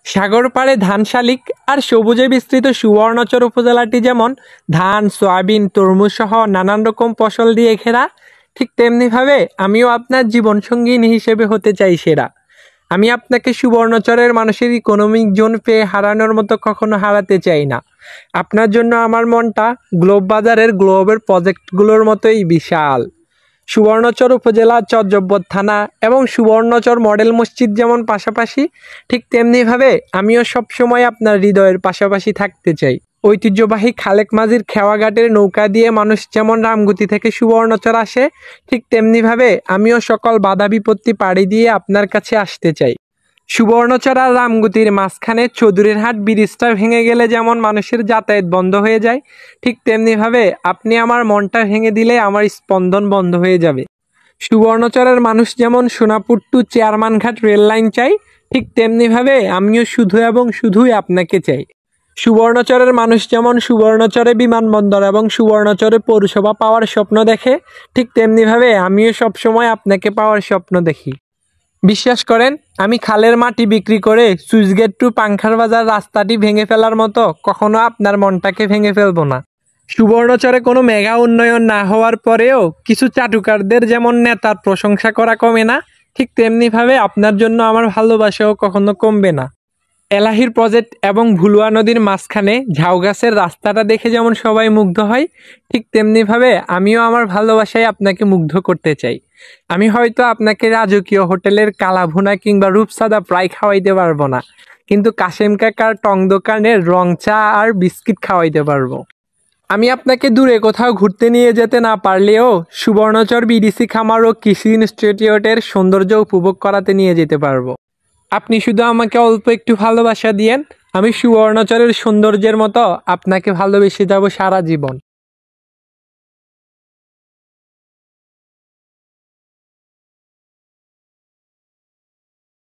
সাগর পাড়ে ধান শালিক আর সবুজে বিস্তৃত সুবর্ণচর উপজেলাটি যেমন ধান, সয়াবিন, তরমুজ সহ নানান রকম ফসল দিয়ে ঘেরা, ঠিক তেমনিভাবে আমিও আপনার জীবনসঙ্গিনী হিসেবে হতে চাই সেরা। আমি আপনাকে সুবর্ণচরের মানুষের ইকোনমিক জোন পেয়ে হারানোর মতো কখনো হারাতে চাই না। আপনার জন্য আমার মনটা গ্লোব বাজারের গ্লোবের প্রজেক্টগুলোর মতোই বিশাল। সুবর্ণচর উপজেলা, চরজব্বর থানা এবং সুবর্ণচর মডেল মসজিদ যেমন পাশাপাশি, ঠিক তেমনিভাবে আমিও সবসময় আপনার হৃদয়ের পাশাপাশি থাকতে চাই। ঐতিহ্যবাহী খালেক মাঝির খেওয়াঘাটের নৌকা দিয়ে মানুষ যেমন রামগতি থেকে সুবর্ণচর আসে, ঠিক তেমনিভাবে আমিও সকল বাধা বিপত্তি পাড়ি দিয়ে আপনার কাছে আসতে চাই। সুবর্ণচর আর রামগতির মাঝখানে চৌধুরীর হাট ব্রিজটা ভেঙে গেলে যেমন মানুষের যাতায়াত বন্ধ হয়ে যায়, ঠিক তেমনিভাবে আপনি আমার মনটা ভেঙে দিলে আমার স্পন্দন বন্ধ হয়ে যাবে। সুবর্ণচরের মানুষ যেমন Sonapur two Chairmanghat rail line চাই, ঠিক তেমনিভাবে আমিও শুধু এবং শুধুই আপনাকে চাই। সুবর্ণচরের মানুষ যেমন সুবর্ণচরে বিমানবন্দর এবং সুবর্ণচরে পৌরসভা পাওয়ার স্বপ্ন দেখে, ঠিক তেমনিভাবে আমিও সবসময় আপনাকে পাওয়ার স্বপ্ন দেখি। বিশ্বাস করেন, আমি খালের মাটি বিক্রি করে সুইচগেট টু পাংখার বাজার রাস্তাটি ভেঙে ফেলার মতো কখনো আপনার মনটাকে ভেঙে ফেলবো না। সুবর্ণচরে কোনো মেগা উন্নয়ন না হওয়ার পরেও কিছু চাটুকারদের যেমন নেতার প্রশংসা করা কমে না, ঠিক তেমনিভাবে আপনার জন্য আমার ভালোবাসাও কখনো কমবে না। এলাহির প্রজেক্ট এবং ভুলুয়া নদীর মাঝখানে ঝাউগাছের রাস্তাটা দেখে যেমন সবাই মুগ্ধ হয়, ঠিক তেমনিভাবে আমিও আমার ভালোবাসায় আপনাকে মুগ্ধ করতে চাই। আমি হয়তো আপনাকে রাজকীয় হোটেলের কালাভুনা কিংবা রূপসাদা ফ্রাই খাওয়াইতে পারবো না, কিন্তু কাশেম কাকার টং দোকানের রং চা আর বিস্কিট খাওয়াইতে পারবো। আমি আপনাকে দূরে কোথাও ঘুরতে নিয়ে যেতে না পারলেও সুবর্ণচর বিডিসি খামার ও কৃষি ইনস্টিটিউটের সৌন্দর্য উপভোগ করাতে নিয়ে যেতে পারবো। আপনি শুধু আমাকে অল্প একটু ভালোবাসা দিয়েন, আমি সুবর্ণচরের সৌন্দর্যের মতো আপনাকে ভালোবেসে যাব সারা জীবন।